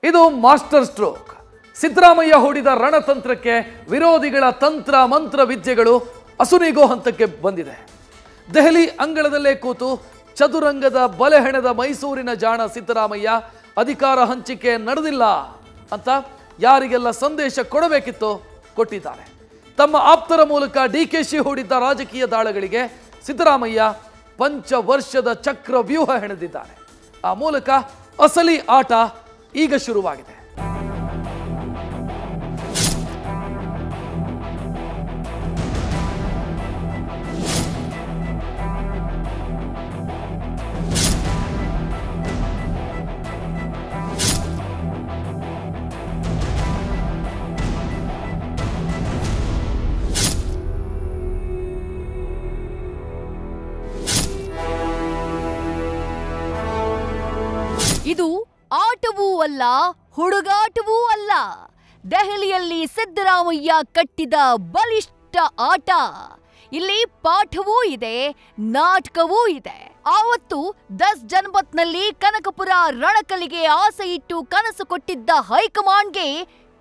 ಇದು master stroke. Siddaramaiah ಹೂಡಿದ ರಣತಂತ್ರಕ್ಕೆ ವಿರೋಧಿಗಳ ತಂತ್ರ ಮಂತ್ರ ವಿದ್ಯೆಗಳು ಅಸುನೀಗೋ ಹಂತಕ್ಕೆ ಬಂದಿದೆ. ದೆಹಲಿ ಅಂಗಳದಲ್ಲೇ ಕೂತು ಚದುರಂಗದ ಬಲೆ ಹೆಣೆದ ಮೈಸೂರಿನ ಜಾಣ ಸಿದ್ದರಾಮಯ್ಯ ಅಧಿಕಾರ ಹಂಚಿಕೆ ನಡೆದಿಲ್ಲ ಅಂತ ಯಾರಿಗೆಲ್ಲ ಸಂದೇಶ ಕೊಡಬೇಕಿತ್ತೋ ಕೊಟ್ಟಿದ್ದಾರೆ. ತಮ್ಮ ಆಪ್ತರ ಮೂಲಕ ಡಿಕೆಶಿ ಹೂಡಿದ್ದ ರಾಜಕೀಯ ದಾಳಗಳಿಗೆ ಸಿದ್ದರಾಮಯ್ಯ ಪಂಚವರ್ಷದ ಚಕ್ರ ವ್ಯೂಹ ಹೆಣೆದಿದ್ದಾರೆ. ಆ ಮೂಲಕ ಅಸಲಿ ಆಟ ಈಗ ಶುರುವಾಗಿದೆ. ಇದು ಆಟವೂ ಅಲ್ಲ, ಹುಡುಗಾಟವೂ ಅಲ್ಲ. ದೆಹಲಿಯಲ್ಲಿ ಸಿದ್ದರಾಮಯ್ಯ ಕಟ್ಟಿದ ಬಲಿಷ್ಠ ಆಟ. ಇಲ್ಲಿ ಪಾಠವೂ ಇದೆ, ನಾಟಕವೂ ಇದೆ. ಆವತ್ತು 10 ಜನಪತ್ನಲ್ಲಿ ಕನಕಪುರ ರಣಕಲಿಗೆ ಆಸೆ ಇಟ್ಟು ಕನಸು ಕೊಟ್ಟಿದ್ದ ಹೈಕಮಾಂಡ್ಗೆ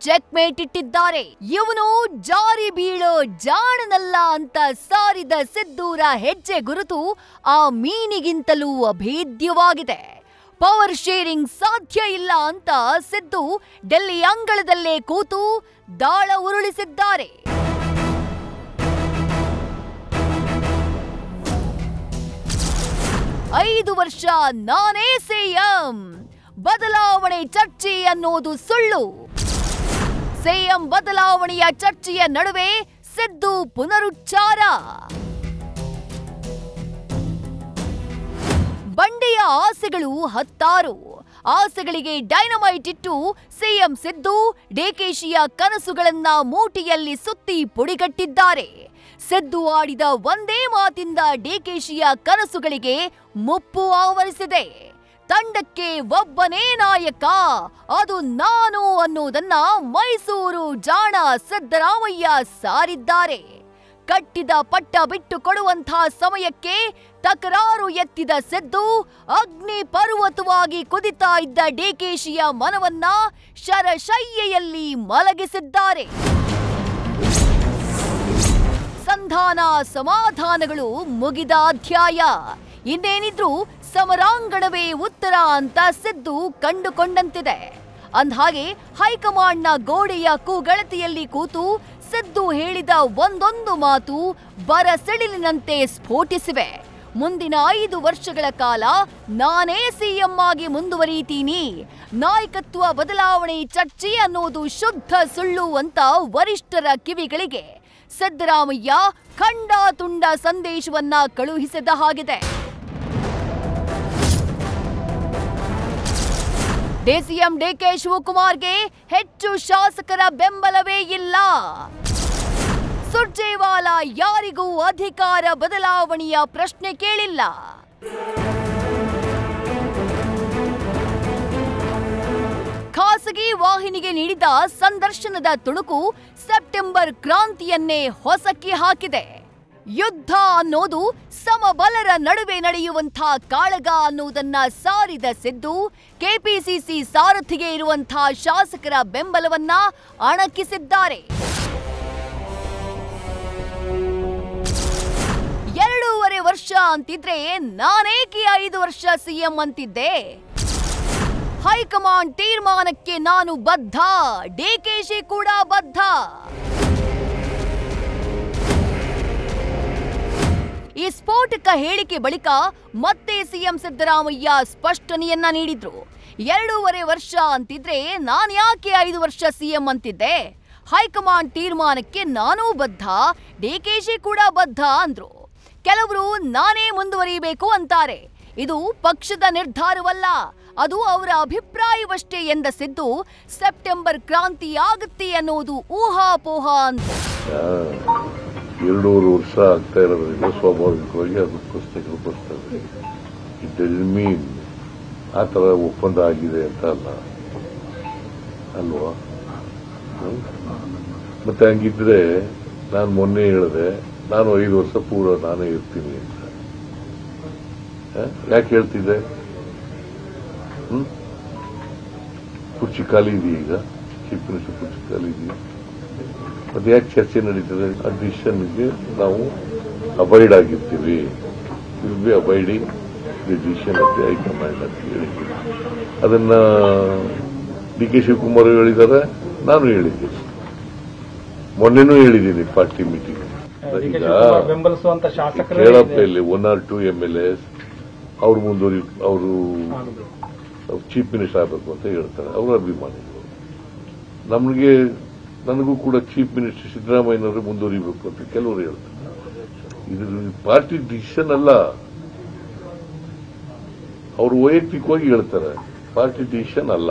ಚೆಕ್ಮೇಟ್ ಇಟ್ಟಿದ್ದಾರೆ. ಇವನು ಜಾರಿ ಬೀಳೋ ಜಾಣನಲ್ಲ ಅಂತ ಸಾರಿದ ಸಿದ್ದೂರ ಹೆಜ್ಜೆ ಗುರುತು ಆ ಮೀನಿಗಿಂತಲೂ ಅಭೇದ್ಯವಾಗಿದೆ. ಪವರ್ ಶೇರಿಂಗ್ ಸಾಧ್ಯ ಇಲ್ಲ ಅಂತ ಸಿದ್ದು ಡೆಲ್ಲಿ ಅಂಗಳದಲ್ಲೇ ಕೂತು ದಾಳ ಉರುಳಿಸಿದ್ದಾರೆ. ಐದು ವರ್ಷ ನಾನೇ ಸಿಎಂ, ಬದಲಾವಣೆ ಚರ್ಚೆ ಅನ್ನೋದು ಸುಳ್ಳು. ಸಿಎಂ ಬದಲಾವಣೆಯ ಚರ್ಚೆಯ ನಡುವೆ ಸಿದ್ದು ಪುನರುಚ್ಚಾರ. ಬಂಡೆಯ ಆಸೆಗಳು 10. ಆಸೆಗಳಿಗೆ ಡೈನಮೈಟ್ ಇಟ್ಟು ಸಿಎಂ ಸಿದ್ದು ಡಿಕೆಶಿಯ ಕನಸುಗಳನ್ನ ಮೂಟಿಯಲ್ಲಿ ಸುತ್ತಿ ಪುಡಿಗಟ್ಟಿದ್ದಾರೆ. ಸಿದ್ದು ಆಡಿದ ಒಂದೇ ಮಾತಿಂದ ಡಿಕೆಶಿಯ ಕನಸುಗಳಿಗೆ ಮುಪ್ಪು ಆವರಿಸಿದೆ. ತಂಡಕ್ಕೆ ಒಬ್ಬನೇ ನಾಯಕ, ಅದು ನಾನು ಅನ್ನೋದನ್ನ ಮೈಸೂರು ಜಾಣ ಸಿದ್ದರಾಮಯ್ಯ ಸಾರಿದ್ದಾರೆ. ಕಟ್ಟಿದ ಪಟ್ಟ ಬಿಟ್ಟು ಕೊಡುವಂಥ ಸಮಯಕ್ಕೆ ತಕರಾರು ಎತ್ತಿದ ಸಿದ್ದು ಅಗ್ನಿ ಪರ್ವತವಾಗಿ ಕುದಿತಾ ಇದ್ದ ಡಿಕೆಶಿಯ ಮನವನ್ನ ಶರಶಯ್ಯೆಯಲ್ಲಿ ಮಲಗಿಸಿದ್ದಾರೆ. ಸಂಧಾನ ಸಮಾಧಾನಗಳು ಮುಗಿದ ಅಧ್ಯಾಯ. ಇನ್ನೇನಿದ್ರು ಸಮರಾಂಗಣವೇ ಉತ್ತರ ಅಂತ ಸಿದ್ದು ಕಂಡುಕೊಂಡಂತಿದೆ. ಅಂದ್ಹಾಗೆ ಹೈಕಮಾಂಡ್ನ ಗೋಡೆಯ ಕೂಗಳತೆಯಲ್ಲಿ ಕೂತು ಸಿದ್ದು ಹೇಳಿದ ಒಂದೊಂದು ಮಾತು ಬರಸಿಡಿಲಿನಂತೆ ಸ್ಫೋಟಿಸಿವೆ. ಮುಂದಿನ 5 ವರ್ಷಗಳ ಕಾಲ ನಾನೇ ಸಿಎಂ ಆಗಿ ಮುಂದುವರಿತೀನಿ, ನಾಯಕತ್ವ ಬದಲಾವಣೆ ಚರ್ಚೆ ಅನ್ನೋದು ಶುದ್ಧ ಸುಳ್ಳು ಅಂತ ವರಿಷ್ಠರ ಕಿವಿಗಳಿಗೆ ಸಿದ್ದರಾಮಯ್ಯ ಖಂಡ ತುಂಡ ಸಂದೇಶವನ್ನ ಕಳುಹಿಸಿದ ಹಾಗಿದೆ. ಡಿಸಿಎಂ ಡಿಕೆ ಶಿವಕುಮಾರ್ಗೆ ಹೆಚ್ಚು ಶಾಸಕರ ಬೆಂಬಲವೇ ಇಲ್ಲ. ಸುರ್ಜೇವಾಲಾ ಯಾರಿಗೂ ಅಧಿಕಾರ ಬದಲಾವಣೆಯ ಪ್ರಶ್ನೆ ಕೇಳಿಲ್ಲ. ಖಾಸಗಿ ವಾಹಿನಿಗೆ ನೀಡಿದ ಸಂದರ್ಶನದ ತುಣುಕು ಸೆಪ್ಟೆಂಬರ್ ಕ್ರಾಂತಿಯನ್ನೇ ಹೊಸಕಿ ಹಾಕಿದೆ. ಯುದ್ಧ ಅನ್ನೋದು ಸಮಬಲರ ನಡುವೆ ನಡೆಯುವಂಥ ಕಾಳಗ ಅನ್ನೋದನ್ನ ಸಾರಿದ ಸಿದ್ದು ಕೆಪಿಸಿಸಿ ಸಾರಥಿಗೆ ಇರುವಂಥ ಶಾಸಕರ ಬೆಂಬಲವನ್ನ ಅಣಕಿಸಿದ್ದಾರೆ. 2.5 ವರ್ಷ ಅಂತಿದ್ರೆ ನಾನೇಕೆ 5 ವರ್ಷ ಸಿಎಂ ಅಂತಿದ್ದೆ? ಹೈಕಮಾಂಡ್ ತೀರ್ಮಾನಕ್ಕೆ ನಾನು ಬದ್ಧ, ಡಿಕೆಶಿ ಕೂಡ ಬದ್ಧ. ಈ ಸ್ಫೋಟಕ ಹೇಳಿಕೆ ಬಳಿಕ ಮತ್ತೆ ಸಿಎಂ ಸಿದ್ದರಾಮಯ್ಯ ಸ್ಪಷ್ಟನೆಯನ್ನ ನೀಡಿದ್ರು. 2.5 ವರ್ಷ ಅಂತಿದ್ರೆ ನಾನು ಯಾಕೆ 5 ವರ್ಷ ಸಿಎಂ ಅಂತಿದ್ದೆ? ಹೈಕಮಾಂಡ್ ತೀರ್ಮಾನಕ್ಕೆ ನಾನೂ ಬದ್ಧ, ಡಿಕೆಶಿ ಕೂಡ ಬದ್ಧ ಅಂದ್ರು. ಕೆಲವರು ನಾನೇ ಮುಂದುವರಿಯಬೇಕು ಅಂತಾರೆ. ಇದು ಪಕ್ಷದ ನಿರ್ಧಾರವಲ್ಲ, ಅದು ಅವರ ಅಭಿಪ್ರಾಯವಷ್ಟೇ ಎಂದ ಸಿದ್ದು ಸೆಪ್ಟೆಂಬರ್ ಕ್ರಾಂತಿ ಆಗುತ್ತೆ ಅನ್ನೋದು ಊಹಾಪೋಹ ಅಂತ. 2.5 ವರ್ಷ ಆಗ್ತಾ ಇರೋದ್ರಿಂದ ಸ್ವಾಭಾವಿಕವಾಗಿ ಅದು ಪ್ರಶ್ನೆಗಳು ಬರ್ತವೆ. ಇಟ್ ಡಸಂಟ್ ಮೀನ್ ಆ ಥರ ಒಪ್ಪಂದ ಆಗಿದೆ ಅಂತ ಅಲ್ವಾ? ಮತ್ತೆ ಹಂಗಿದ್ರೆ ನಾನು ಮೊನ್ನೆ ಹೇಳಿದೆ ನಾನು 5 ವರ್ಷ ಪೂರ ನಾನೇ ಇರ್ತೀನಿ ಅಂತ. ಯಾಕೆ ಹೇಳ್ತಿದ್ದೆ? ಕುರ್ಚಿ ಖಾಲಿ ಇದೆ ಈಗ, ಚೀಫ್ ಮಿನಿಸ್ಟರ್ ಕುರ್ಚಿ ಖಾಲಿ ಇದೆಯಾ, ಅದು ಯಾಕೆ ಚರ್ಚೆ ನಡೀತದೆ? ಆ ಡಿಸಿಷನ್ಗೆ ನಾವು ಅವಾಯ್ಡ್ ಆಗಿರ್ತೀವಿ. Will be avoiding the decision of the high command ಅಂತ ಹೇಳಿದ್ದೀವಿ. ಅದನ್ನ ಡಿ.ಕೆ. ಶಿವಕುಮಾರ್ ಹೇಳಿದ್ದಾರೆ, ನಾನು ಹೇಳಿದ್ದೀನಿ, ಮೊನ್ನೆನೂ ಹೇಳಿದ್ದೀನಿ ಪಾರ್ಟಿ ಮೀಟಿಂಗ್. ಬೆಂಬಲಿಸುವಂತ ಶಾಸಕರು ಕೇಳಪ್ಪ ಇಲ್ಲಿ 1 or 2 MLAs ಅವರು ಚೀಫ್ ಮಿನಿಸ್ಟರ್ ಆಗಬೇಕು ಅಂತ ಹೇಳ್ತಾರೆ, ಅವರ ಅಭಿಮಾನಿಗಳು. ನನಗೂ ಕೂಡ ಚೀಫ್ ಮಿನಿಸ್ಟರ್ ಸಿದ್ದರಾಮಯ್ಯನವರು ಮುಂದುವರಿಬೇಕು ಅಂತ ಕೆಲವರು ಹೇಳ್ತಾರೆ. ಇದು ಪಾರ್ಟಿ ಡಿಸಿಷನ್ ಅಲ್ಲ, ಅವರು ವೈಯಕ್ತಿಕವಾಗಿ ಹೇಳ್ತಾರೆ, ಪಾರ್ಟಿ ಡಿಸಿಷನ್ ಅಲ್ಲ.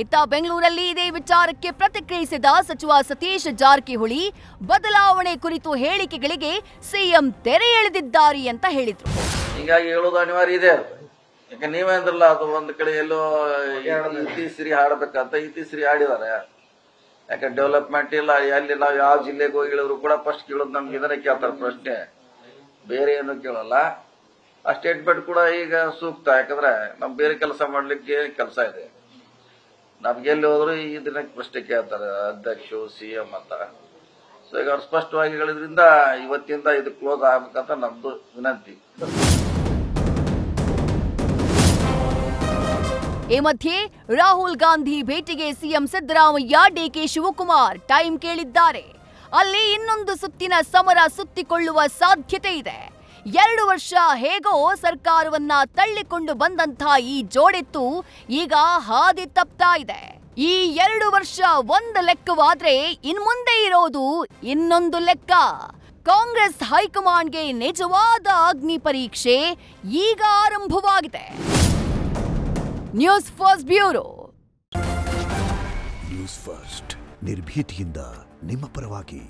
ಇತ್ತ ಬೆಂಗಳೂರಲ್ಲಿ ಇದೇ ವಿಚಾರಕ್ಕೆ ಪ್ರತಿಕ್ರಿಯಿಸಿದ ಸಚಿವ ಸತೀಶ್ ಜಾರಕಿಹೊಳಿ ಬದಲಾವಣೆ ಕುರಿತು ಹೇಳಿಕೆಗಳಿಗೆ ಸಿಎಂ ತೆರೆ ಎಳೆದಿದ್ದಾರೆ ಅಂತ ಹೇಳಿದ್ರು. ಹೀಗಾಗಿ ಹೇಳೋದು ಅನಿವಾರ್ಯ ಇದೆ. ಯಾಕೆ ನೀವೇ ಅಂದ್ರಲ್ಲ, ಅದು ಒಂದ್ ಕಡೆ ಎಲ್ಲೋ ಇತಿಶ್ರೀ ಹಾಡಬೇಕಂತ ಇತಿಶ್ರೀ ಹಾಡಿದ್ದಾರೆ. ಯಾಕೆ ಡೆವಲಪ್ಮೆಂಟ್ ಇಲ್ಲ. ಅಲ್ಲಿ ನಾವು ಯಾವ ಜಿಲ್ಲೆಗೆ ಹೋಗಿ ಹೇಳಿದ್ರು ಕೂಡ ಫಸ್ಟ್ ಕೇಳೋದು ನಮ್ಗೆ ಇದನ್ನೇ ಕೇಳ್ತಾರೆ ಪ್ರಶ್ನೆ, ಬೇರೆ ಏನು ಕೇಳಲ್ಲ. ಆ ಸ್ಟೇಟ್ಮೆಂಟ್ ಕೂಡ ಈಗ ಸೂಕ್ತ. ಯಾಕಂದ್ರೆ ನಮ್ ಬೇರೆ ಕೆಲಸ ಮಾಡ್ಲಿಕ್ಕೆ ಕೆಲಸ ಇದೆ. ನಮ್ಗೆಲ್ಲಿ ಹೋದ್ರು ಇದನ್ನ ಪ್ರಶ್ನೆ ಕೇಳ್ತಾರೆ, ಅಧ್ಯಕ್ಷರು ಸಿಎಂ ಅಂತ. ಸೊ ಈಗ ಅವ್ರು ಸ್ಪಷ್ಟವಾಗಿ ಹೇಳಿದ್ರಿಂದ ಇವತ್ತಿಂದ ಇದು ಕ್ಲೋಸ್ ಆಗ್ಬೇಕಂತ ನಮ್ದು ವಿನಂತಿ. ಈ ಮಧ್ಯೆ ರಾಹುಲ್ ಗಾಂಧಿ ಭೇಟಿಗೆ ಸಿಎಂ ಸಿದ್ದರಾಮಯ್ಯ ಡಿಕೆ ಶಿವಕುಮಾರ್ ಟೈಮ್ ಕೇಳಿದ್ದಾರೆ. ಅಲ್ಲಿ ಇನ್ನೊಂದು ಸುತ್ತಿನ ಸಮರ ಸುತ್ತಿಕೊಳ್ಳುವ ಸಾಧ್ಯತೆ ಇದೆ. 2 ವರ್ಷ ಹೇಗೋ ಸರ್ಕಾರವನ್ನ ತಳ್ಳಿಕೊಂಡು ಬಂದಂಥ ಈ ಜೋಡೆತ್ತು ಈಗ ಹಾದಿ ತಪ್ತಾ ಇದೆ. ಈ 2 ವರ್ಷ ಒಂದು ಲೆಕ್ಕವಾದ್ರೆ ಇನ್ಮುಂದೆ ಇರೋದು ಇನ್ನೊಂದು ಲೆಕ್ಕ. ಕಾಂಗ್ರೆಸ್ ಹೈಕಮಾಂಡ್ಗೆ ನಿಜವಾದ ಅಗ್ನಿ ಪರೀಕ್ಷೆ ಈಗ ಆರಂಭವಾಗಿದೆ. News first bureau. News first ನಿರ್ಭೀತಿಯಿಂದ ನಿಮ್ಮ ಪರವಾಗಿ.